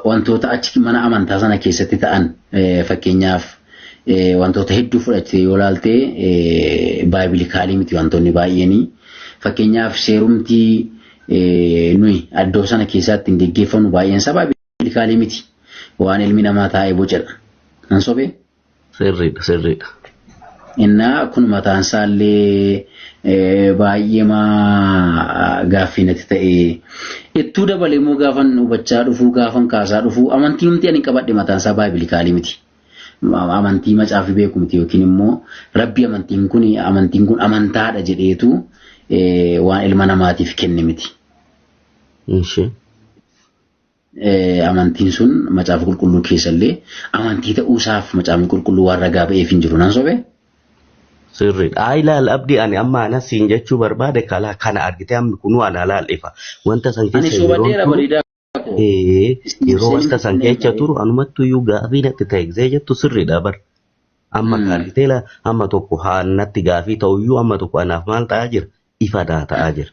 wantoota achi mana amantaa sana keessatti ta'an fakkeenyaaf wantoota hedduu fudhatee yoo ilaalte baayibilikaalii miti wantoonni baay'eenii fakkeenyaaf seerumtii nuyi addoo sana keessatti geggeeffamu baay'een isaa baayibilikaalii miti waan ilmi namaa taa'ee bocadha kan sobee sirriidha innaa kun mataan isaallee baay'ee gaaffinatti ta'e ittuu dabalee immoo gaafan hubachaa dhufuu gaafan kaasaa dhufuu amantii humti ani qabadhe mataan isaa baayibilikaalii miti amantii macaafi beeku miti yookiin immoo rabbi amantiin kun amantaadha jedheetu waan ilma namaatiif kenne miti. Amantiin sun macaafa qulqulluu keessallee amantii ta'uusaaf macaafni qulqulluu waan ragaa ba'eef hin jiru nan sobee. Sirriidha. Ilaal abdii ani amma anas siin jechuu barbaade kana argitee amma kunuu ana laallefa. Wanta san keessa yeroo wanta san keessa turu anumattu iyyuu gaafii natti ta'e jettu sirriidha bar. Amma kaalitee amma tokko haannatti gaafii ta'uyyuu amma tokko anaaf maal ta'aa jira? Ifadaa ta'aa jira.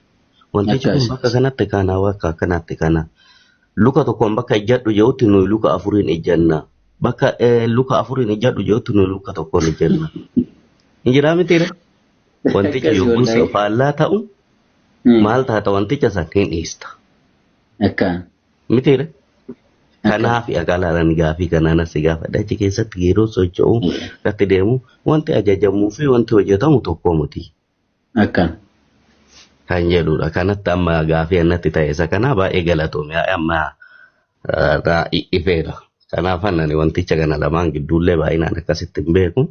Wantichi kun bakka kanatti kana bakka kanatti kana. Luka tokkoon bakka ijjadhu jehutti nuyi luka afuriin ijjanna. Bakka luka afuriin ijjadhu jehutti nuyi luka tokkoon ijjanna. Injiraa mitiire wanticha yogguu faallaa ta'u maal taata wanticha sanniin dhiista. Akkaan. Mitiire kanaaf agaalaalaan gaafii kanaan asii gaafadha achi keessatti yeroo socho'u irratti deemu wanti ajajamuu fi wanti hojjetamu tokko miti. Akkaan. Kan jedhudha kanatti amma gaafii annatti ta'e isa kanaa baay'ee galatoome amma ifeera. Kanaaf annani wanticha kana lamaan gidduullee baay'inaan akkasitti hin beeku.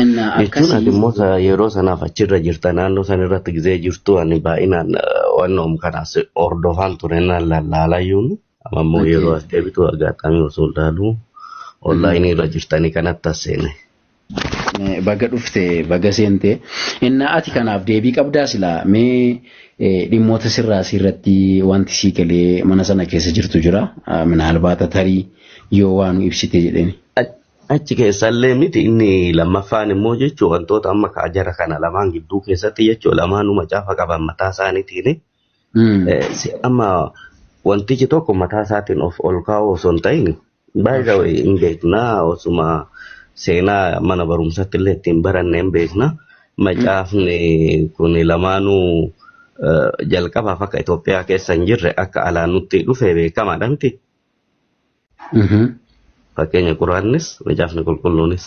Jechuun ati immoo yeroo sanaaf achirra jirta naannoo san irratti gizee jirtu ani baay'inaan wannoom kanaas hordofaan ture naan laalayyuun amma immoo yeroo as deebitu agaaxamii osoo ilaalu onlaayinii irra jirtanii kanatti as seene. Baga dhufte baga seente inna ati kanaaf deebii qabdaa silaa mee dhimmoota sirraasii irratti wanti sii galee mana sana keessa jirtu jira minaalbaata tarii yoo waan ibsite jedheni. Achi keessallee miti inni lammaffaan immoo jechuun wantoota amma kaajara kana lamaan gidduu keessatti jechuun lamaanuu macaafa qaban mataa isaaniitiin amma wantichi tokko mataa isaatiin of ol kaa'u osoo hin ta'in baay'ee hin beeknaa osuma seenaa mana barumsatti illee ittiin baranne hin beekna macaafni kun lamaanuu jalqabaaf akka Itoophiyaa keessa hin jirre akka alaan nutti dhufe beekamaadha miti. Fakkeenya Quraannis macaafni qulqulluunis.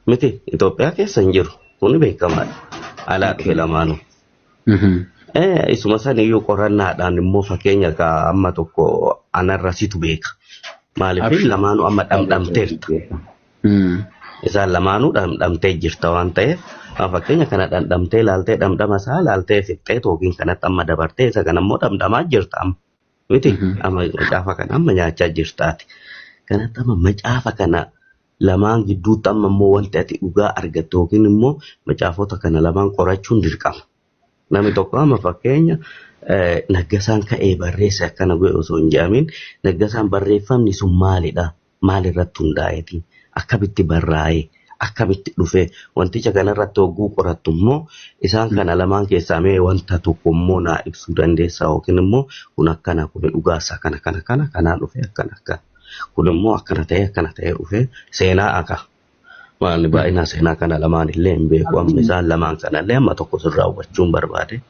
Miti Itoophiyaa keessa hin jiru kun beekamaadha alaa dhufe lamaanuu. Isuma san iyyuu qorannaadhaan immoo fakkeenya amma tokko anarra situ beeka. Maaliif lamaanuu amma dhamdhamteerta. Isaan lamaanuu dhamdhamtee jirta waan ta'eef fakkeenya kana dhamdhamtee laaltee dhamdhama isaa laaltee fixxee tookiin kanatti amma dabartee isa kana immoo dhamdhamaa jirta amma. Miti amma macaafa kana amma nyaachaa jirtaati. Kanatti amma macaafa kana lamaan gidduutti amma immoo wanti ati dhugaa argattu yookiin immoo macaafota kana lamaan qorachuun dirqama. Namni tokko amma fakkeenya Naggasaan ka'ee barreesse akkana godhe osoo hin jedhamin Naggasaan barreeffamni sun maalidha? Maalirratti hundaa'eeti? Akkamitti barraa'ee? Akkamitti dhufee? Wanticha kanarratti hogguu qorattu immoo isaan kana lamaan keessaa mee wanta tokko immoo naa ibsuu dandeessaa yookiin immoo kun akkana kun dhugaasaa kanaa dhufee akkana kun immoo akkana ta'ee dhufee seenaa akka waan baay'inaa seenaa kana lamaan illee hin beeku amma isaan lamaan kanallee amma tokko sirraa hubachuun barbaade.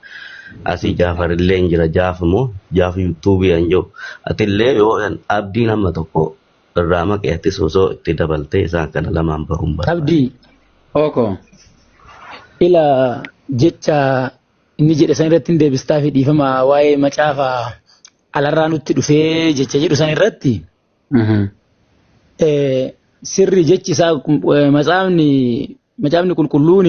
Asii Jaafar illee hin jira Jaafi yuutuubii hin jiru atillee yoo abdiin amma tokko irraa maqeettis osoo itti dabaltee isaan kana lamaan baruun barbaade. Abdii oko ila jecha inni jedhe san irratti hin deebistaa fi dhiifama waa'ee macaafa alarraa nutti dhufee jecha jedhu san irratti sirri jechi isaa macaafni qulqulluun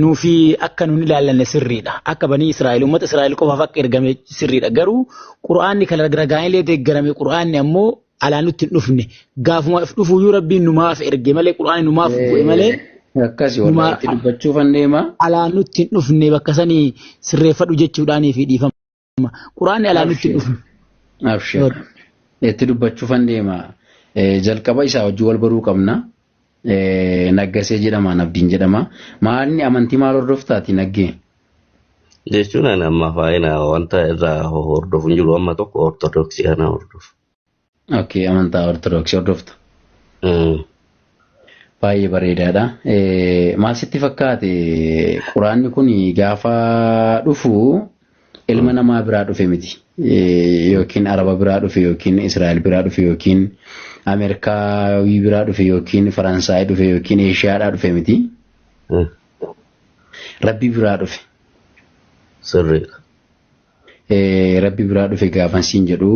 nuufi akka nun ilaallanne sirriidha. Akka banii Israa'el uummata Israa'el qofaaf akka ergame sirriidha. Garuu Qur'aanni kan ragaa'inlee deeggarame Qur'aanni ammoo alaan nutti hin dhufne. Gaafuma dhufuyyuu Rabbiin numaaf erge malee Qur'aanni numaaf bu'e malee. Akkasii walaa itti dubbachuuf handeema. Alaan nutti hin dhufne bakka sanii sirreeffadhu jechuudhaanii fi dhiifama. Qur'aanni alaan nutti hin dhufne. Abshir. Itti dubbachuuf handeema. Jalqaba isaa wajjin wal baruu qabna. Naggasee jedhama Abdiin jedhama. Maalni amantii maal hordoftaati naggee? Jechuun ani amma faayina wanta irraa hordofu hin jiru amma tokko ortodoksii kana hordofu. Okay, amantaa ortodoksii hordofta. Baay'ee bareedaadha. Maal sitti fakkaate quraanni kun gaafa dhufu ilma namaa biraa dhufe miti. Yookiin Araba biraa dhufe yookiin Israa'el biraa dhufe yookiin Ameerikaawii biraa dhufe yookiin Faransaay dhufe yookiin Eeshiyaadhaa dhufe miti. Rabbi biraa dhufe. Sirriidha. Rabbi biraa dhufe gaafan siin jedhu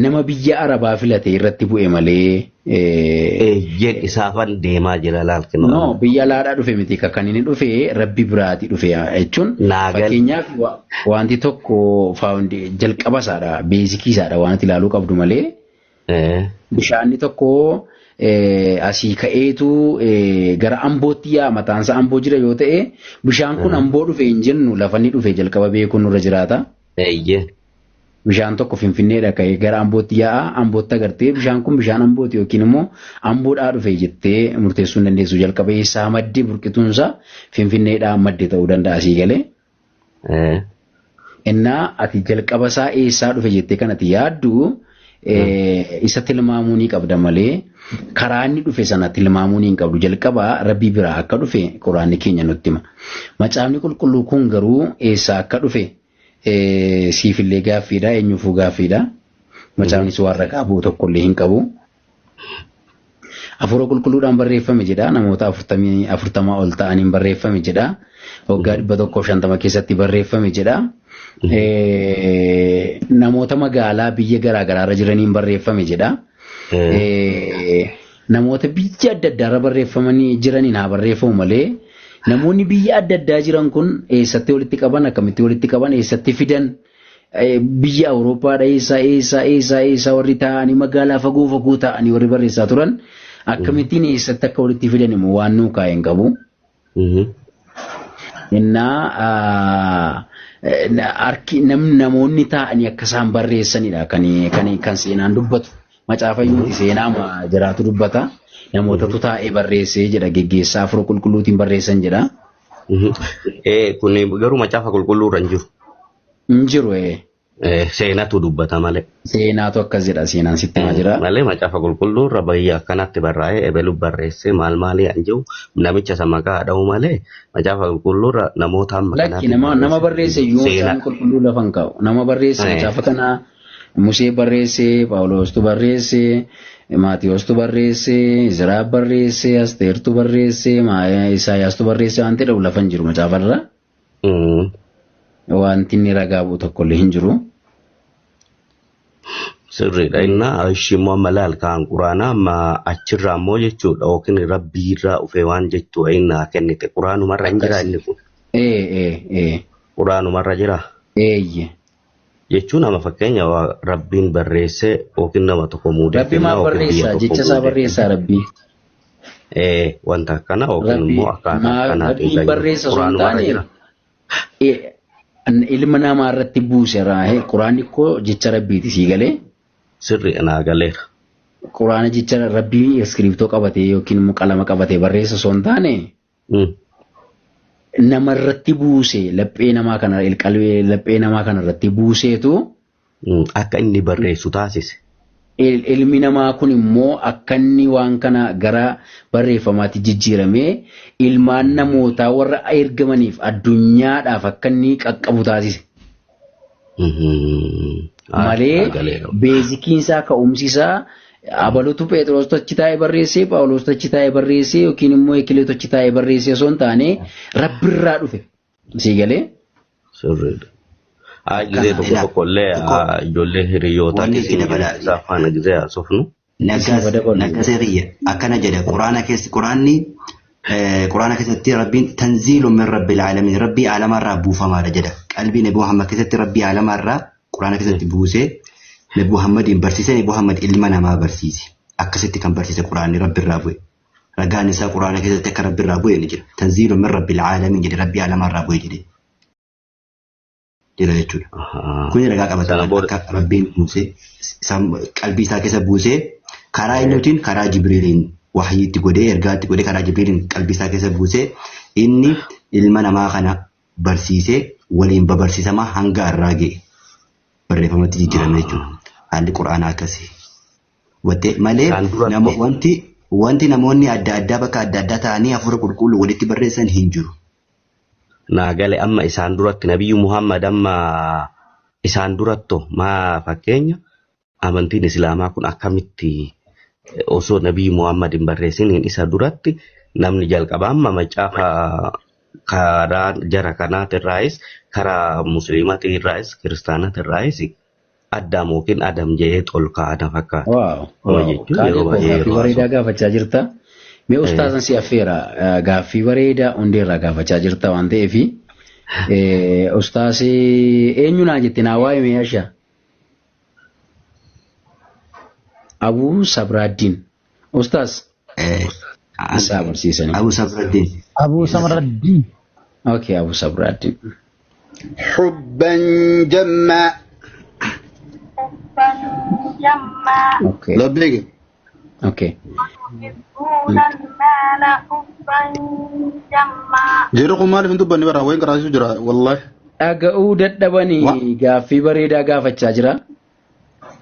nama biyya Arabaa filate irratti bu'e malee. Jedh isaafan deemaa jira laalkinu. No, biyya alaadhaa dhufe miti kan inni dhufe Rabbi biraati dhufe jechuun fakkeenyaaf wanti tokko jalqaba isaadha beezikii isaadha waan ilaaluu qabdu malee bishaanni tokko asii ka'eetu gara ambootti yaa mataansa amboo jira yoo ta'e bishaan kun amboo dhufe hin jennu lafa inni dhufe jalqaba beekuun nurra jiraata. Bishaan tokko Finfinneedha ka'ee gara ambootti yaa'a ambootti agartee bishaan kun bishaan ambooti yookiin immoo amboodhaa dhufe jettee murteessuu hin dandeessu jalqaba eessaa madde burqituunsa Finfinneedhaa madde ta'uu danda'a asii galee. Innaa ati jalqaba isaa eessaa dhufe jettee kanatti yaaddu isa tilmaamuu ni qabda malee karaa inni dhufe sana tilmaamuu ni qabdu jalqaba Rabbii biraa akka dhufe quraanni keenya nutti hima. Macaafni qulqulluu kun garuu eessaa akka dhufe siifillee gaaffiidha eenyuufuu gaaffiidha. Macaafnis waan ragaa bu'u tokkollee hin qabu. Hafuura qulqulluudhaan barreeffame jedha namoota 40 ol ta'aniin barreeffame jedha. Waggaa 150 keessatti barreeffame jedha. Namoota magaalaa biyya garaagaraarra jiraniin barreeffame jedha. Namoota biyya adda addaarra barreeffamanii jiraniin haa barreeffamu malee namoonni biyya adda addaa jiran kun eessatti walitti qaban akkamitti walitti qaban eessatti fidan biyya Awurooppaadha eessaa warri taa'anii magaalaa fagoo taa'anii warri barreessaa turan akkamittiin eessatti akka walitti fidan immoo waan nuu kaa'een qabu. Namoonni taa'anii akka isaan barreessanidha kan seenaan dubbatu. Macaafayyuuti seenaa jiraatu dubbata. Namootatu taa'ee barreessee jedha geggeessaa hafuura qulqulluutiin barreessan jedha. Kun garuu macaafa qulqulluurra hin jiru. Hin jiru. Seenatu dubbata malee. Seenaatu akkas jedha seenaan sitti maa jira. Malee macaafa qulqulluurra bayya akkanatti barraa'ee ebelu barreessee maal hin jiru namicha isa maqaa dha'u malee macaafa qulqulluurra namoota amma kanaatti. Lakki nama barreesse iyyuu macaafa qulqulluu lafa hin kaa'u. Nama barreesse macaafa kanaa Musee barreesse, Phaawulostu barreesse, Maatiyoostu barreesse, Izraa barreesse, Asteertu barreesse, Isaayastu barreesse waan ta'eef lafa hin jiru macaafarra. Wanti inni ragaa bu'u tokkollee hin jiru. Sirriidha innaa ishimmoo malaal kaan quraanaa amma achirraa immoo jechuudha yookiin rabbiirraa dhufee waan jettu innaa kennite quraanumarra hin jira inni kun. Quraanumarra jira. Jechuun nama fakkeenya rabbiin barreessee yookiin nama tokko muudee. Rabbi maal barreessaa jecha isaa barreessaa rabbii. Wanta akkana yookiin immoo akkaataa kanaa rabbiin barreessa sun taane ilma namaa irratti buuse quraanni koo jecha rabbiiti sii galee. Sirrii naa galeera. Quraana jecha rabbii iskiriiptoo qabatee yookiin immoo qalama qabatee barreessa sun taane. Nama irratti buuse laphee namaa kana laphee namaa kana irratti buuseetu akka inni barreessu taasise. Ilmi namaa kun immoo akka inni waan kana gara barreeffamaatti jijjiiramee ilmaan namootaa warra ergamaniif addunyaadhaaf akka inni qaqqabu taasise. Malee beezikiinsaa ka'umsisaa abalutu Phexros achi taa'ee barreessee Phaawulos achi taa'ee barreessee yookiin immoo Ekileet achi taa'ee barreessee osoo hin taane Rabbirraa dhufe. Sii galee? Sirriidha. Gizee tokkollee ijoollee hiriyoota isaa faana gizee haasofnu. Naggaseeriyya akkana jedha quraana keessatti rabbiin tanziilun min rabbil aalamiin rabbii aalamarraa buufamaadha jedha. Qalbii Nabi Muhammad keessatti rabbii aalamarraa quraana keessatti buusee Nabi Muhammadiin barsiise Nabi Muhammad ilma namaa barsiise. Akkasitti kan barsiise quraanni rabbirraa bu'e. Ragaan isaa quraana keessatti akka rabbirraa bu'e ni jira. Tanziilun min rabbil aalamiin jedhe rabbii aalamarraa bu'e jedhe. Jira jechuudha. Kun ragaa qabata akka rabbiin buusee qalbii isaa keessa buusee karaa eenyuutiin karaa Jibriiliin wahyiitti godhee ergaatti godhee karaa Jibriiliin qalbii isaa keessa buusee inni ilma namaa kana barsiisee waliin babarsiisamaa hanga har'aa ga'e barreeffamatti jijjiirame jechuudha. Haalli quraanaa akkasii. Malee wanti namoonni adda addaa bakka adda addaa ta'anii hafuura qulqulluu walitti barreessan hin jiru. Naagale amma isaan duratti Nabiyyu Muhammad amma isaan duratto maa fakkeenya amantiin Islaamaa kun akkamitti osoo Nabiyyu Muhammad hin barreessiniin isa duratti namni jalqaba amma macaafa karaa jara kanaatirraayis karaa musliimatirraayis kiristaanatirraayis Adam mungkin Adam jedhee ol kaa'ana fakkaata. Gaaffii bareedaa gaafachaa jirta. Mee ustaazan si affeera gaaffii bareedaa hundeerraa gaafachaa jirta waan ta'eef ustaazi eenyu naa jette naa waa'ee mee asha? Abu Sabraddin. Ustaaz. Isa barsiisanii. Abu Sabraddin. Abu Sabraddin. Okay, Abu Sabraddin. حبا جما Okay. لبيك Okay. جيركم مالي فين تبني برا وين كراسي جرا والله Dhaga'uu dadhabanii gaaffii bareedaa gaafachaa jira.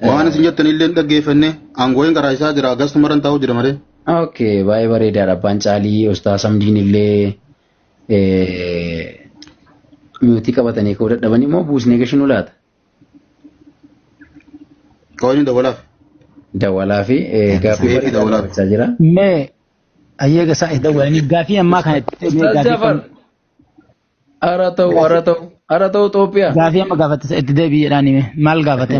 وانا سنجتني اللي انت جيفني انغوين كراسي جرا اغاست مرن تاو جرا مري Okay, baay'ee bareedaadha. Abbaan Caalii Ustaaz Hamdiin illee miyuutii qabatanii ka'uu dadhabanii immoo buusnee gashinuu laata? كوني دولاف Dawalaa fi gaaffii bareedaa gaafachaa jira. Mee ayyeega isaa itti dawwalanii gaaffii ammaa kanatti Ustaaz Jafar. Ara ta'u Itoophiyaa. gaaffii amma gaafate itti deebii jedhaan hime maal gaafate?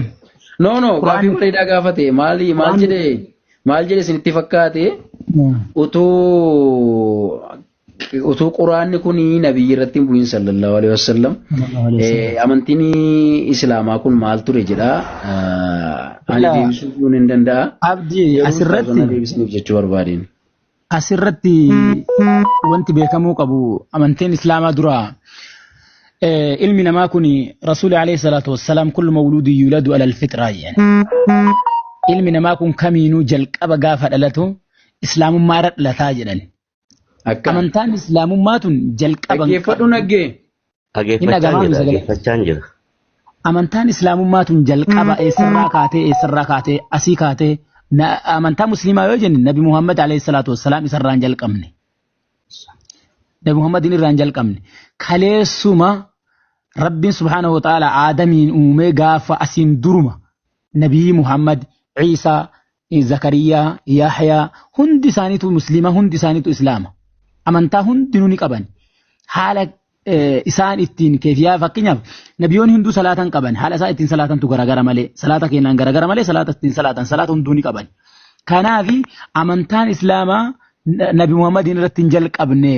No, gaaffii bareedaa gaafate maal jedhe isinitti fakkaate utuu quraanni kun nabiyyi irratti hin bu'in sallallahu alaihi wasallam amantiin islaamaa kun maal ture jedha ani deebisuu hin danda'a. Abdii asirratti deebisniif jechuu barbaadeen. Asirratti wanti beekamuu qabu amantiin islaamaa dura ilmi namaa kun rasuuli alayhi salaatu wassalaam kullu mawluudin yuladu ala alfitraa jedhan. Ilmi namaa kun kamiinuu jalqaba gaafa dhalatu islaamummaa irra dhalataa jedhan. Amantaan islaamummaa tun jalqaba Dhaggeeffadhu naggee. Dhaggeeffachaan jira. Amantaan islaamummaa tun jalqaba eessarraa kaatee asii kaatee amantaa musliimaa yoo jenne Nabi Muhammad alayhi salaatu wassalaam isarraan jalqabne. Nabi Muhammadin irraan jalqabne. Kaleessuma Rabbiin subhaanahu wa ta'ala Aadamiin uumee gaafa asiin duruma Nabii Muhammad Ciisaa, Zakariyaa, Yahyaa hundi isaaniitu musliima hundi isaaniitu islaama. Amantaa hundinuu ni qaban. Haala isaan ittiin keefiyaa fakkeenyaaf nabiyoonni hunduu salaatan qaban. Haala isaan ittiin salaatantu garagara malee. Salaata keenyaan garagara malee salaata ittiin salaata hunduu ni qaban. Kanaafi amantaan islaamaa Nabi Muhammadin irratti hin jalqabne.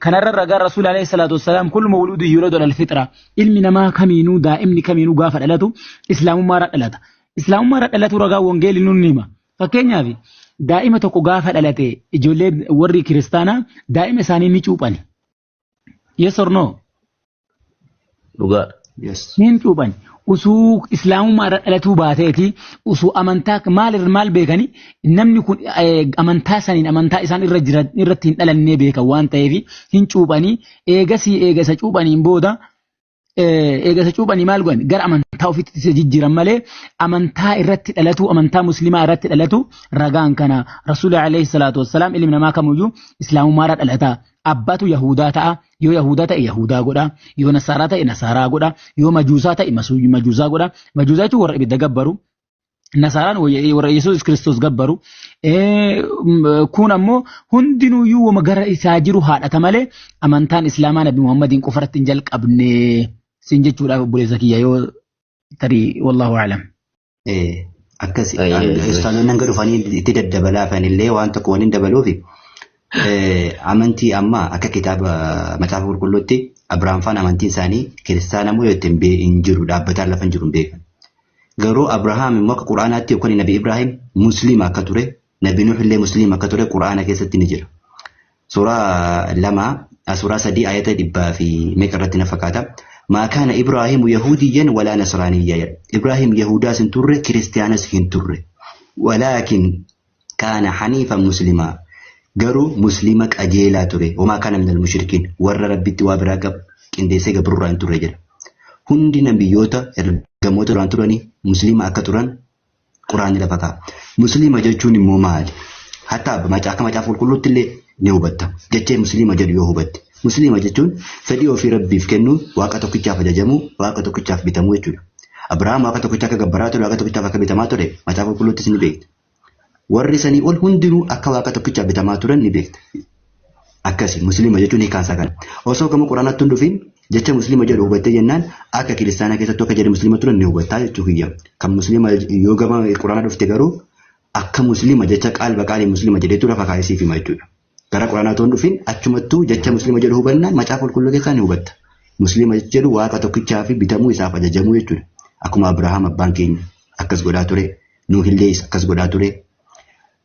Kanarra ragaa Rasuul alayhi salaatu wassalaam kullu mawluudin yuladu alal fitra. Ilmi namaa kamiinuu daa'imni kamiinuu gaafa dhalatu islaamummaa irra dhalata. Islaamummaa irra dhalatu ragaa wangeelii nun hima. Fakkeenyaaf daa'ima tokko gaafa dhalate ijoollee warri kiristaanaa daa'ima isaanii ni cuuphani. Yes or no? Dhugaadha. Yes. Ni cuuphani. Usuu islaamummaa irra dhalatuu baateeti usuu amantaa maal beekani namni kun amantaa saniin amantaa isaan irratti hin dhalannee beekan waan ta'eef hin cuuphanii eegasa cuuphaniin booda eegasa cuuphanii maal godhan gara amantaa ofiitti jijjiiran malee amantaa irratti dhalatu amantaa musliimaa irratti dhalatu ragaan kana rasuuli alayhi salaatu wassalaam ilmi namaa kamuyyuu islaamummaa irra dhalataa. Abbaatu Yahudaa ta'a yoo Yahudaa ta'e Yahudaa godha yoo Nasaaraa ta'e Nasaaraa godha yoo Majuusaa ta'e Majuusaa godha Majuusaa jechuun warra ibidda gabbaru Nasaaraan warra Yesuus Kiristoos gabbaru kun ammoo hundinuyyuu wama gara isaa jiru haadhata malee amantaan islaamaa Nabi Muhammadiin qofarratti hin jalqabne sin jechuudhaaf obboleessa kiyya yoo tarii wallahu a'lam. Akkasi ustaanonni hanga dhufanii itti daddabalaafan waan tokko waliin dabaluufi. Amantii amma akka kitaaba macaafa qulqulluutti Abrahaam faan amantiin isaanii kiristaana moo yoo hin jiru dhaabbataan lafa hin jiru hin beekan. Garuu Abrahaam immoo akka Quraanaatti yookaan Nabi Ibrahim musliima akka ture Nabi Nuh illee musliima akka ture Quraana keessatti ni jira. Suuraa 3 ayata 100 irratti na fakkaata. ما كان إبراهيم يهوديا ولا نصرانيا إبراهيم يهودا سنتر كريستيانا سنتر ولكن كان حنيفا مسلما قروا مسلمك أجيلا تري وما كان من المشركين ور ربي توابراك qindeessee gabrurraa hin turre jedha. Hundi nabiyyoota ergamoota duraan turanii musliima akka turan quraanni lafa kaa'a. Musliima jechuun immoo maali? Hatta akka macaafa qulqulluutti illee ni hubatta. Jechee musliima jedhu yoo hubatte. Musliima jechuun fedhii ofii rabbiif kennuun waaqa tokkichaaf ajajamuu, waaqa tokkichaaf bitamuu jechuudha. Abrahaam waaqa tokkicha akka gabbaraa ture, waaqa tokkichaaf akka bitamaa ture, macaafa qulqulluuttis ni beekta. Warri sanii ol hundinuu akka waaqa tokkichaaf bitamaa turan ni beekta. Akkasi musliima jechuun hiikaan isaa kana. Osoo gama quraanatti hin dhufin jecha musliima jedhu hubattee jennaan akka kiristaanaa keessattuu akka jedhe musliima turan ni hubattaa jechuu kiyya. Kan musliima yoo gama quraana dhufte garuu akka musliima jecha qaalba qaalii musliima jedheetu lafa kaayisiif hima jechuudha. Gara quraanaatti hin dhufin achumattuu jecha musliima jedhu hubannaan macaafa qulqulluu keessaa ni hubatta. Musliima jedhu waaqa tokkichaa fi bitamuu isaaf ajajamuu jechuudha. Akkuma Abrahaam abbaan keenya akkas godhaa ture, Nuuhillee akkas godhaa ture.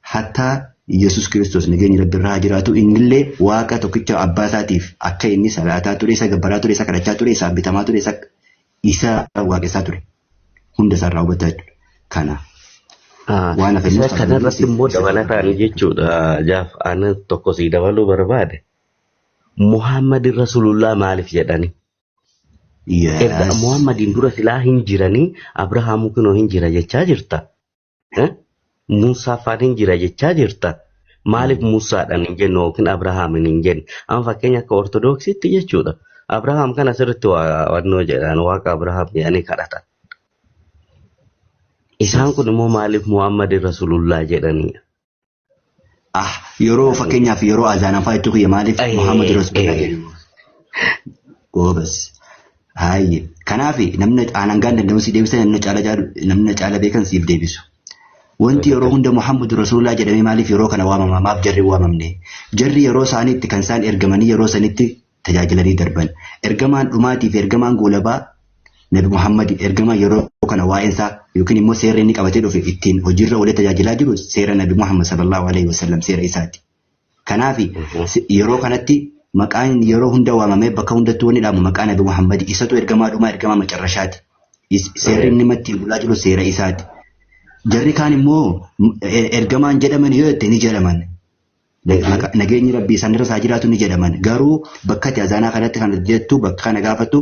Hattaa Yesus Kiristoos nageenyi rabbi irraa jiraatu innillee waaqa tokkicha abbaa isaatiif akka inni salaataa ture, isa gabbaraa ture, isa kadhachaa ture, isa bitamaa ture, isa waaqessaa ture. Hunda isaa irraa hubataa jechuudha. Kana. Waan afeerri kanarratti immoo dabalataan jechuudha. Jaaf ana tokko sii dabaluu barbaade. Muhammad Rasulullah maaliif jedhani? Erga Muhammadiin dura silaa hin jiranii Abrahaamuu kunoo hin jira jechaa jirta. Muusaa faan hin jira jechaa jirta. Maaliif Muusaadhaan hin jennu yookiin Abrahaamin hin jennu? Amma fakkeenya akka Ortodoksiitti jechuudha. Abrahaam kana sirriitti wannoo jedhan waaqa Abrahaam jedhanii kadhatan. Isaan kun immoo maaliif Muhammad Rasulullah jedhanii? Yeroo fakkeenyaaf yeroo azaanan fa'aa jechuun maaliif Muhammad Rasulullah jedhamu? Goobas. Haayye. Kanaaf namni aanan gaan danda'u si deebisa namni caala beekan siif deebisu. Wanti yeroo hunda Muhammad Rasulullah jedhamee maaliif yeroo kana waamama? Maaf jarri waamamne? Jarri yeroo isaaniitti kan isaan ergamanii yeroo sanitti tajaajilanii darban. Ergamaan dhumaatii fi ergamaan goolabaa Nabi Muhammad ergamaa yeroo kana waa'eensaa yookiin immoo seerri inni qabatee dhufe ittiin hojiirra olee tajaajilaa jiru seera Nabi Muhammad sallallahu alaihi wasallam seera isaati. Kanaaf yeroo kanatti maqaan yeroo hunda waamamee bakka hundattuu wanni dhaamu maqaa Nabi Muhammad isatu ergamaa dhumaa ergamaa macarrashaati. Seerri inni matti bulaa jiru seera isaati. Jarri kaan immoo ergamaan jedhaman yoo itti ni jedhaman. Nageenyi rabbii isaan irra isaa jiraatu ni jedhaman. Garuu bakka itti azaanaa kanatti kan jettu bakka kana gaafattu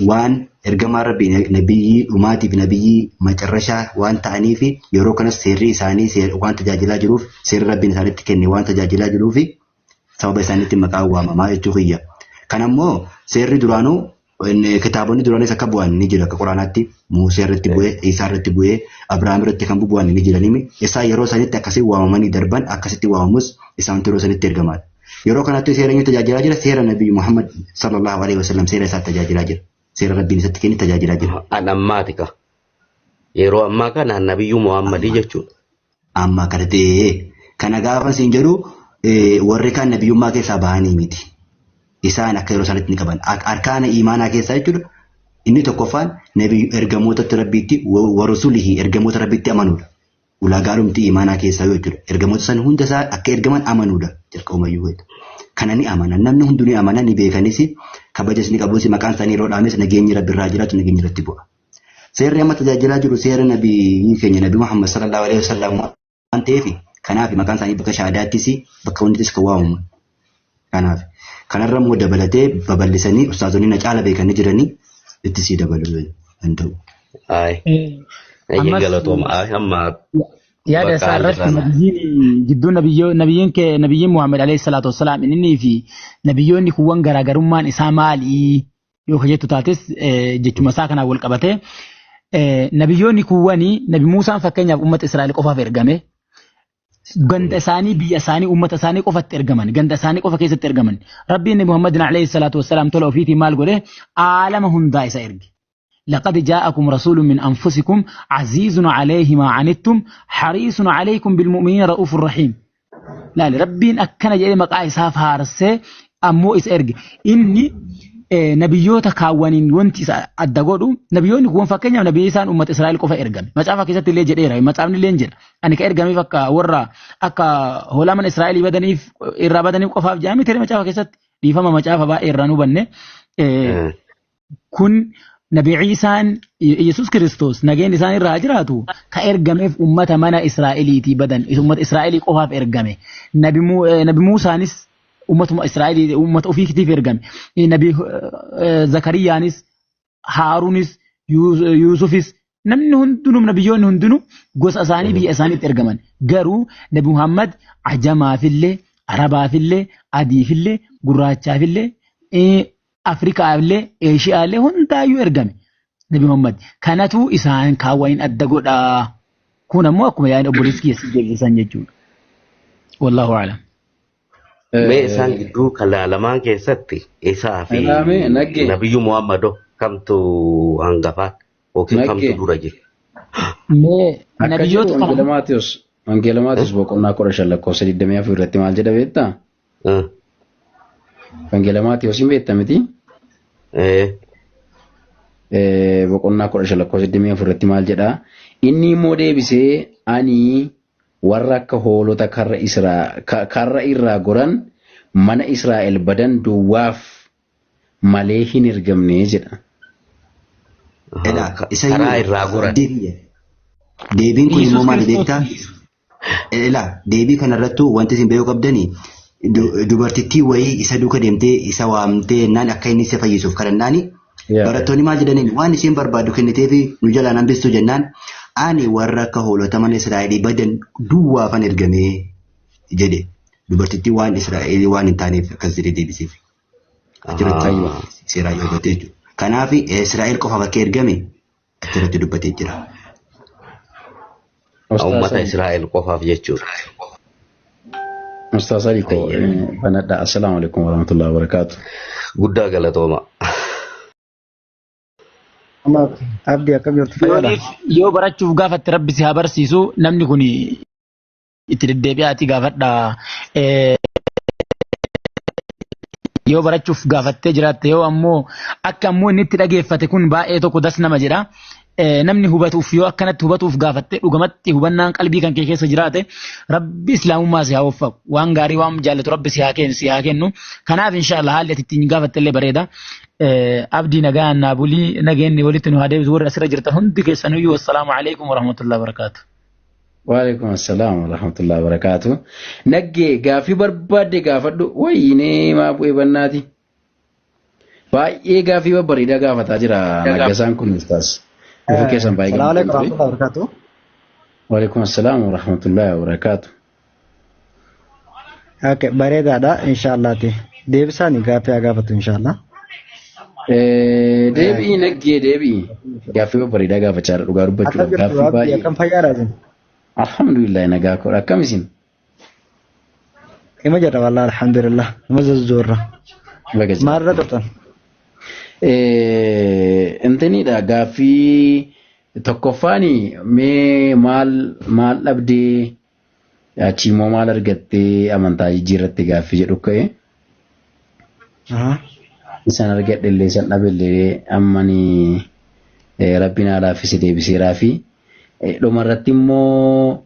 waan ergamaa rabbii nabiyyi dhumaatiif nabiyyi macarrashaa waan ta'aniif yeroo kanas seerri isaanii waan tajaajilaa jiruuf seerri rabbiin isaanitti kenne waan tajaajilaa jiruuf sababa isaaniitti maqaa waamamaa jechuu kiyya. Kan ammoo seerri duraanuu kitaabonni duraanis akka bu'an ni jira akka quraanaatti Muusee irratti bu'ee Isaa irratti bu'ee Abrahaam irratti kan bu'an ni jiranimi isaan yeroo sanitti akkasii waamamanii darban akkasitti waamamus isaan yeroo sanitti ergamaadha. Yeroo kanatti seera inni tajaajilaa jira seera Nabi Muhammad sallallahu alaihi wasallam seera isaa tajaajilaa jira. Seera rabbiin isatti kenne tajaajilaa jira. Ammaatika. Yeroo ammaa kana Nabi Muhammad jechuudha. Amma kadhatee kana gaafa siin jedhu warri kaan nabiyyummaa keessaa bahanii miti. Isaan akka yeroo sanitti ni qaban. Arkaana imaanaa keessaa jechuudha. Inni tokkoffaan ergamoota rabbiitti warasulihi ergamoota rabbiitti amanuudha. Ulaagaalumti imaanaa keessaa yoo jechuudha. Ergamoota san hunda isaa akka ergaman amanuudha. Jalqabumayyuu wayita. Kana ni amanan. Namni hunduu ni amanan ni beekanis kabajas ni qabuus maqaan isaanii yeroo dhaames nageenyi rabbi irraa jiraatu nageenyi irratti bu'a. Seerri amma tajaajilaa jiru seera nabii keenya Nabi Muhammad sallallahu alaihi wasallam waan ta'eef kanaaf maqaan isaanii bakka shahaadaattis bakka hundittis kan waamamu. Kanaaf kanarra immoo dabalatee babal'isanii ustaazonni na caala beekanii jiranii itti sii dabaluu danda'u. Yaada isaa irratti gidduu nabiyyiin Muhammad alayhi salaatu wassalaam inni fi nabiyyoonni kuwwan garaagarummaan isaa maali yoo jettu taates jechuma isaa kanaan wal qabatee nabiyyoonni kuwwanii Nabi Muusaan fakkeenyaaf uummata Israa'el qofaaf ergame. Ganda isaanii biyya isaanii uummata isaanii qofatti ergaman ganda isaanii qofa keessatti ergaman rabbiin Muhammad alayhi salaatu wassalaam tola ofiitii maal godhe aalama hundaa isa erge. لقد جاءكم رسول من أنفسكم عزيز عليه ما عنتم حريص عليكم بالمؤمنين رؤوف رحيم. لا ربين أكنا جاي مقاي ساف هارسه أمو إس إرج إني نبيوتا كاوانين وانتي أدقودو نبيوني كون فكنيا نبي إنسان أمة إسرائيل كوفا إرجم ما تعرف كيسات اللي جديرة ما تعرفني اللي ينجل أنا كإرجمي فكا ورا أكا هولا من إسرائيل بدني إرّا بدني كوفا جامي تري ما تعرف كيسات ديفما ما تعرف بقى إرّانو بني كن نبي عيسى يسوع كريستوس نجين إنسان الراجراتو كإرجمي في أمة منا إسرائيلي تي بدن أمة إسرائيلي كوفا إرجمي نبي موسى نس ummatuma Israa'el ummata ofii kitiif ergame nabi Zakariyaanis Haaruunis Yuusufis namni hundinuu nabiyyoonni hundinuu gosa isaanii biyya isaaniitti ergaman garuu nabi Muhammad ajamaafillee arabaafillee adiifillee gurraachaafillee Afrikaafillee Eeshiyaallee hundaayyuu ergame nabi Muhammad kanatu isaan kaawwaniin adda godhaa kun ammoo akkuma yaa'in obboleessi keessi jedhisan jechuudha wallahu a'lam. Mee isaan gidduu kan lamaan keessatti isaa fi nabiyyu Muhammadoo kamtu hangafaa yookiin kamtu dura jira? Mee nabiyyoota Wangeela Maatiyoos boqonnaa 15 lakkoofsa 24 irratti maal jedha beektaa? Wangeela Maatiyoos hin beektaa miti? Boqonnaa 15 lakkoofsa 24 irratti maal jedha? Inni immoo deebisee ani warra akka hoolota karra irraa goran mana Israa'el badan duwwaaf malee hin ergamne jedha. Karaa irraa goran. Deebiin kun immoo maal beektaa? Deebii kanarrattu wanti isin beekuu qabdanii dubartittii wayii isa duuka deemtee isa waamtee naan akka inni isa fayyisuuf kadhannaani barattoonni maal jedhaniin waan isheen barbaadu kenniteefi nu jalaan hambistu jennaan ani warra akka hoolota mana Israa'elii badan duwwaafan ergamee jedhe dubartittii waan Israa'elii waan hin taaneef akkas jedhee deebisiif. Achirratti seeraa yoo hubatee jechuudha. Kanaaf Israa'el qofa bakka ergame achirratti dubbatee jira. Ummata Israa'el qofaaf jechuudha. Ustaz Aliko banadha. Assalamu alaikum warahmatullahi wabarakatuh. Guddaa galatooma. Abdii akkam jirtu fayyada? Yoo barachuuf gaafatte rabbi si haa barsiisu namni kun itti deddeebi'aati gaafadha. Yoo barachuuf gaafattee jiraatte yoo ammoo akka ammoo inni itti dhageeffate kun baay'ee tokko das nama jedha. Namni hubatuuf yoo akkanatti hubatuuf gaafatte dhugamatti hubannaan qalbii kan kee keessa jiraate rabbi islaamummaa si haa waffaqu waan gaarii waan jaallatu rabbi si haa kennu kanaaf inshallah haalli ati ittiin gaafatte illee bareeda abdii nagaan naa bulii nageenni walitti nu haa deebisu warra asirra jirtan hundi keessaniyyuu wassalaamu alaikum warahmatullahi wabarakaatu. Waalaikum assalam warahmatullahi wabarakatuh. Naggee gaafii barbaadde gaafadhu wayyinee maa bu'ee bannaati. Baay'ee gaafii babbareedaa gaafataa jira naggasaan kun ustaas. Assalamu alaikum warahmatullahi wabarakatuh. Waalaikum assalam warahmatullahi wabarakatuh. Okay, bareedaadha inshallah ti. Deebisaan gaafii gaafatu inshallah. Deebii naggee deebii. Gaafii babbareedaa gaafachaa jira dhugaa dubbachuudhaaf gaafii baay'ee. Akkam fayyaadha isin? Alhamdulillah nagaa koodha akkam isin? Ima jedha wallahi alhamdulillah nama zazzurra. Maalirra turtan? Intanidha gaafii tokkoffaani mee maal dhabdee achii immoo maal argattee amantaa jijjiirratti gaaffii jedhu ka'e. Isaan argadhe illee isaan dhabeellee ammanii rabbiin haalaafis deebiseeraa fi dhumarratti immoo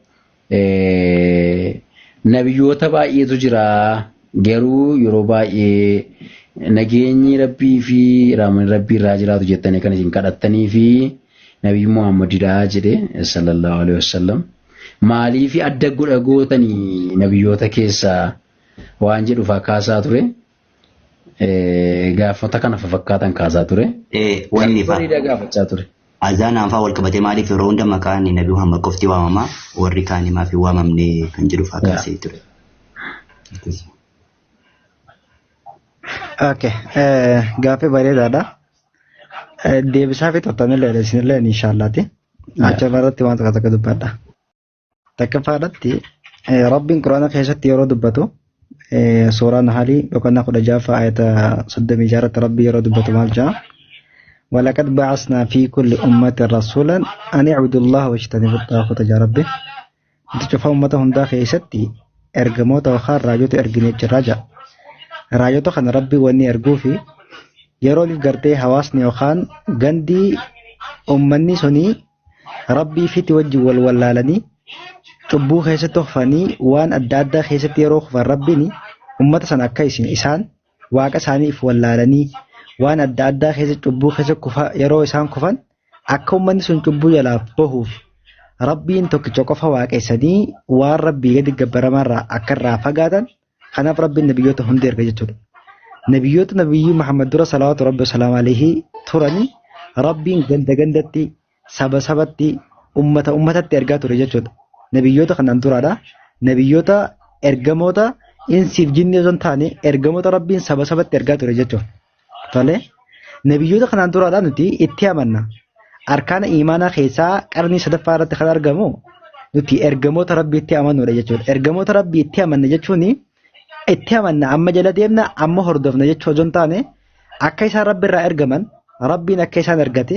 nabiyyoota baay'eetu jira garuu yeroo baay'ee nageenyi rabbii fi raamaan rabbii irraa jiraatu jettanii kan isin kadhattanii fi nabii Muhammadidha jedhe sallallahu alaihi wasallam maaliif adda godha gootanii nabiyyoota keessaa waan jedhu fakkaasaa ture gaafata kana fakkaatan kaasaa ture wanni fariida gaafachaa ture azanaan faa wal qabatee maaliif yeroo hunda maqaan nabii Muhammad qofti waamamaa warri kaan himaa fi waamamne kan jedhu fakkaasee ture. Okay, gaafii bareedaadha. Deebisaa fi tortanillee isinillee inshallah ti. Achirratti waan tokko dubbadha. Takkaffaadhatti rabbiin quraana keessatti yeroo dubbatu suuraan Nahlii boqonnaa 16 ayata 36 rabbii yeroo dubbatu maal jedha? ولقد بعثنا في كل أمة رسولا أن اعبدوا الله واجتنبوا الطاغوت يا ربي. تشوف أمتهم داخل ستي إرجموت وخار راجوت إرجنيت الرجع. راجوت خان ربي واني أرجوفي يروني قرتي حواسني وخان جندي أمني سني ربي في توجه والولالني تبو خيست تخفني وان أدادا خيست يروخ فربني أمة سنة كيسين إسان واقع ساني فولالني waan adda addaa keessa cubbuu keessa kufa yeroo isaan kufan akka ummanni sun cubbuu jalaa bahuuf rabbiin tokkicha qofa waaqessanii waan rabbii gadi gabbaramarraa akka irraa fagaatan kanaaf rabbiin nabiyyoota hundi erga jechuudha. Nabiyyoota nabiyyi Muhammad dura salawaatu rabbi salaamu alayhi turani rabbiin ganda gandatti saba sabatti ummata ummatatti ergaa ture jechuudha. Nabiyyoota kanaan duraadha. Nabiyyoota ergamoota insiif jinni osoo hin taane ergamoota rabbiin saba sabatti ergaa ture jechuudha. Tole nabiyyoota kanaan duraadha nuti itti amanna. Arkaana imaanaa keessaa qarnii sadaffaa irratti kan argamu nuti ergamoota rabbii itti amannuudha jechuudha. Ergamoota rabbii itti amanna jechuun itti amanna amma jala deemna amma hordofna jechuu osoo hin taane akka isaan rabbi irraa ergaman rabbiin akka isaan ergate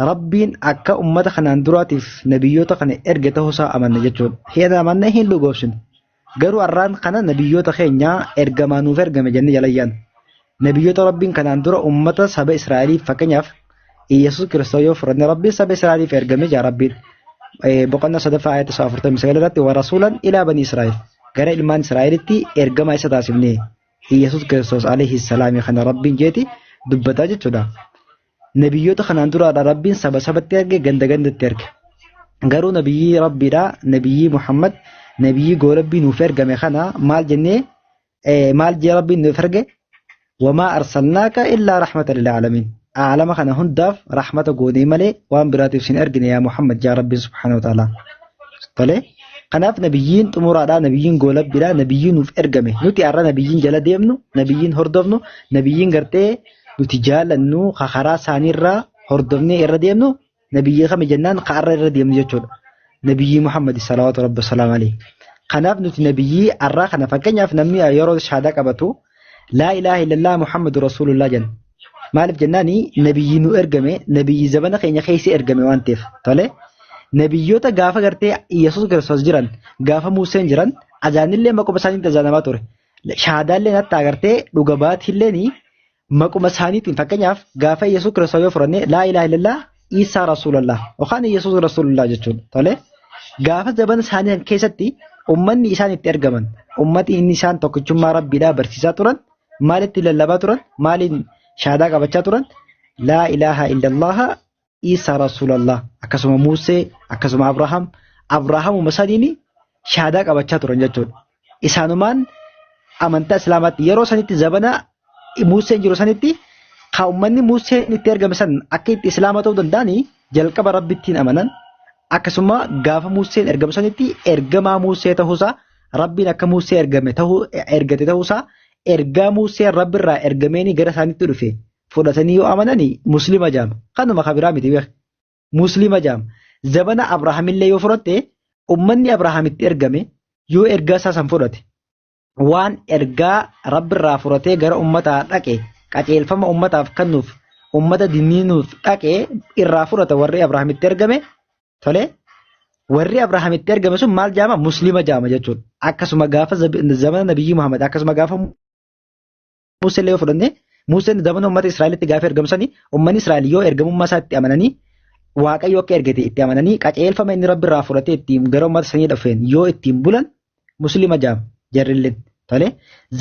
rabbiin akka ummata kanaan duraatiif nabiyyoota kana erge ta'uusaa amanna jechuudha. Hin amanna hin dhugoofsinu. Garuu arraan kana nabiyyoota keenya ergamaa nuuf ergame jennee jalayyaan. Nabiyyoota rabbiin kanaan dura ummata saba Israa'eliif fakkeenyaaf Yesuus Kiristoos yoo fudhanne rabbiin saba Israa'eliif ergame jaa rabbiin. Boqonnaa sadaffaa ayata 49 irratti wa rasuulan ilaa banii Israa'el. Gara ilmaan Israa'elitti ergamaa isa taasifne Yesuus Kiristoos alayhi salaam kana rabbiin jeeti dubbataa jechuudha. Nabiyyoota kanaan duraadha rabbiin saba sabatti erge ganda gandatti erge. Garuu nabiyyi rabbiidha nabiyyi Muhammad nabiyyi goolabbii nuuf ergame kana maal jennee maal jee rabbiin nuuf erge wamaa arsalnaaka illaa rahmatan lil aalamiin. Aalama kana hundaaf rahmata goonee malee waan biraatiif sin ergine yaa Muhammad jaa rabbiin subhaanahu wa ta'ala. Tole kanaaf nabiyyiin xumuraadha nabiyyiin goolabbiidha nabiyyiin nuuf ergame nuti har'a nabiyyiin jala deemnu nabiyyiin hordofnu nabiyyiin gartee nuti jaalannu karaa isaaniirraa hordofnee irra deemnu nabiyyi kami jennaan kaarra irra deemnu jechuudha. Nabiyyi Muhammad salawaatu rabbi salaam alayhi. Kanaaf nuti nabiyyi har'aa kana fakkeenyaaf namni yeroo shahaadaa qabatu laa ilaaha illallah Muhammadu rasuulullah jenna. Maaliif jennaani nabiyyi nu ergame nabiyyi zabana keenya keessa ergame waan ta'eef tole. Nabiyyoota gaafa gartee Yesuus Kiristoos jiran gaafa Museen jiran ajaanillee maquma isaaniitiin ajaanamaa ture. Shahaadaallee natti agartee dhuga baatiillee maquma isaaniitiin fakkeenyaaf gaafa Yesuus Kiristoos yoo fudhanne laa ilaaha illallah Isaa rasuulallah yookaan Yesuus rasuulullah jechuudha. Tole gaafa zabana isaanii keessatti ummanni isaan itti ergaman ummati inni isaan tokkichummaa rabbiidhaa barsiisaa turan maalitti lallabaa turan maaliin shahaadaa qabachaa turan laa ilaaha illallah Isaa rasuulallah akkasuma Musee akkasuma Abrahaamuma sadiini shahaadaa qabachaa turan jechuudha. Isaanumaan amantaa islaamaatti yeroo sanitti zabana Museen jiru sanitti haa ummanni Museen itti ergame san akka itti islaama ta'uu danda'ani jalqaba rabbittiin amanan akkasuma gaafa Museen ergame sanitti ergamaa Musee ta'uusaa rabbiin akka Musee ergate ta'uusaa ergaa Musee rabbirraa ergameeni gara isaanitti dhufe. Fudhatanii yoo amanani muslima jaam kanuma kabiraa miti beek muslima jaam zabana Abrahaamillee yoo fudhatte ummanni Abrahaamitti ergame yoo ergaa isaa san fudhate waan ergaa rabbirraa fudhatee gara ummataa dhaqe qajeelfama ummataaf kennuuf ummata dinniinuuf dhaqe irraa fudhata warri Abrahaamitti ergame tole warri Abrahaamitti ergame sun maal jaama muslima jaama jechuudha. Akkasuma gaafa zamana nabiyyi Muhammad akkasuma gaafa Museellee yoo fudhanne Museen zamana ummata Israa'elitti gaafa ergamsanii ummanni Israa'el yoo ergamummaa isaatti amananii Waaqayyo akka ergate itti amananii qajeelfama inni rabbirraa fudhatee ittiin gara ummata sanii dhufeen yoo ittiin bulan muslima jaam jarrilleen tole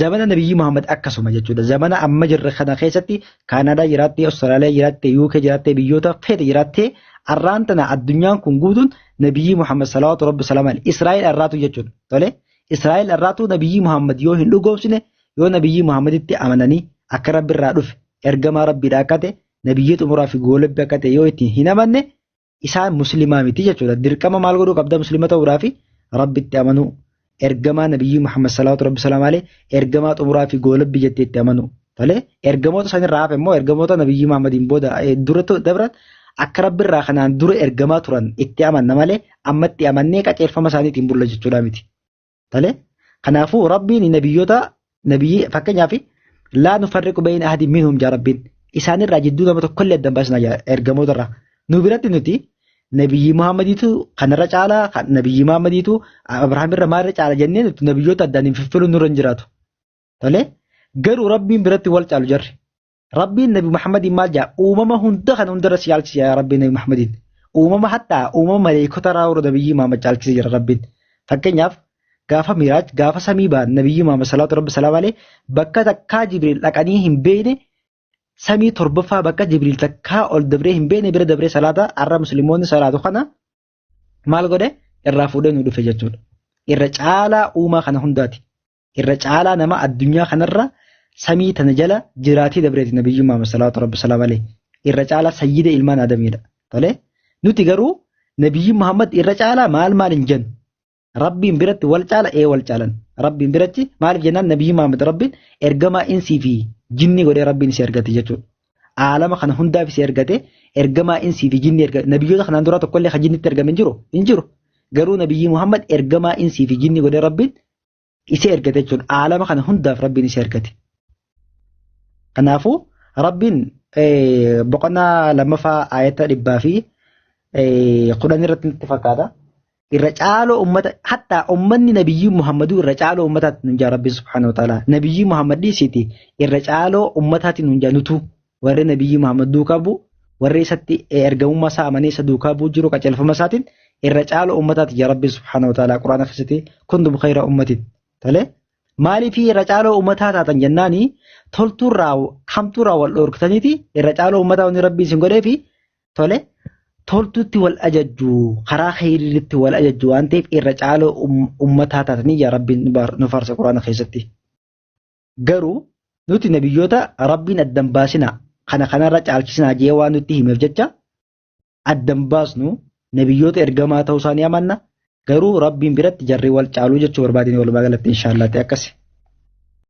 zamana nabiyyi Muhammad akkasuma jechuudha. Zamana amma jirre kana keessatti Kaanadaa jiraattee Awustiraaliyaa jiraattee UK jiraattee biyyoota fedhe jiraattee arraan tana addunyaan kun guutuun nabiyyi Muhammad salawaatu rabbi salaam alayhi Israa'el arraatu jechuudha. Tole Israa'el arraatu nabiyyi Muhammad yoo hin dhugoomsine yoo nabiyyi Muhammaditti amananii akka rabbirraa dhufe ergamaa rabbiidha akka ta'e nabiyyi xumuraa fi goolabbii akka ta'e yoo ittiin hin amanne isaan muslimaa miti jechuudha. Dirqama maal godhuu qabda muslima ta'uudhaa fi rabbitti amanuu ergamaa nabiyyi Muhammad salawaatu rabbi salaam alayhi ergamaa xumuraa fi goolabbii jettee itti amanuu. Tole ergamoota sanirraa hafe immoo ergamoota nabiyyi Muhammadiin booda dura dabran akka rabbirraa kanaan dura ergamaa turan itti amanna malee ammatti amannee qajeelfama isaaniitiin bulla jechuudha miti. Tole kanaafuu rabbiin nabiyyoota nabiyyi fakkeenyaaf laa nufarriqu bayna ahadin minhum jaa rabbiin isaanirraa jidduu nama tokkollee adda baasna ergamootarraa nu biratti nuti nabiyyi Muhammadiitu kanarra caalaa nabiyyi Muhammadiitu Abrahaamirra maalirra caala jennee nuti nabiyyoota addaan hin fiffiluun nurra hin jiraatu. Tole garuu rabbiin biratti wal caalu jarri. Rabbiin nabi Muhammadiin maal jaa uumama hunda kana hundarra si caalchise yaa rabbiin nabi Muhammadiin uumama hattaa uumama maleekota raawuru nabiyyi Muhammad caalchise jira rabbiin. Fakkeenyaaf gaafa miraaj gaafa samii ba'an nabiyyi Muhammad salaatu rabbi salaam alayhi bakka takkaa Jibriil dhaqanii hin beekne samii torbaffaa bakka Jibriil takkaa ol dabree hin beekne bira dabree salaata har'a musliimoonni salaatu kana maal godhe irraa fuudhee nu dhufe jechuudha. Irra caalaa uumaa kana hundaati. irra caalaa nama addunyaa kanarra samii tana jala jiraatii dabreeti nabiyyu Muhammad salaatu rabbi salaam alayhi irra caalaa sayyida ilmaan aadamiidha. Tole nuti garuu nabiyyu Muhammad irra caalaa maal hin jennu rabbiin biratti wal caala wal caalan rabbiin biratti maaliif jennaan nabiyyu Muhammad rabbiin ergamaa insii fi jinni godhee rabbiin si ergate jechuudha. Aalama kana hundaaf si ergate ergamaa insii fi jinni ergate nabiyyoota kanaan dura tokkollee kan jinnitti ergame hin jiru. Garuu nabiyyi Muhammad ergamaa insii fi jinni godhee rabbiin isa ergate jechuudha. Aalama kana hundaaf rabbiin isa ergate. Kanaafuu rabbiin boqonnaa lammaffaa ayata 110 irratti nutti fakkaata. Irra caaloo ummata hatta ummanni nabiyyi Muhammaduu irra caaloo ummataatti nun jaa rabbi subhaanahu wa ta'ala. Nabiyyi Muhammad dhiisiti irra caaloo ummataatti nun jaa nutu warri nabiyyi Muhammad duukaa bu'u warri isatti ergamummaa isaa amanee isa duukaa bu'u jiru qajeelfama isaatiin irra caaloo ummataatti jaa rabbi subhaanahu wa ta'ala quraana keessatti kuntum khayra ummatin. Tole maaliif irra caaloo ummataa taatan jennaani toltuurraa hamtuurraa wal dhoorkitaniiti irra caaloo ummataa wanni rabbi isin godheefi tole toltuutti wal ajajju karaa khayriitti wal ajajju waan ta'eef irra caaloo ummataa taatanii yaa rabbiin nu faarsa quraana keessatti. Garuu nuti nabiyyoota rabbiin addan baasina kanarra caalchisinaa jee waan nutti himeef jecha addan baasnu nabiyyoota ergamaa ta'uu isaanii amanna. Garuu rabbiin biratti jarri wal caaluu jechuu barbaadini walumaa galatti inshaallah ta'e akkasi.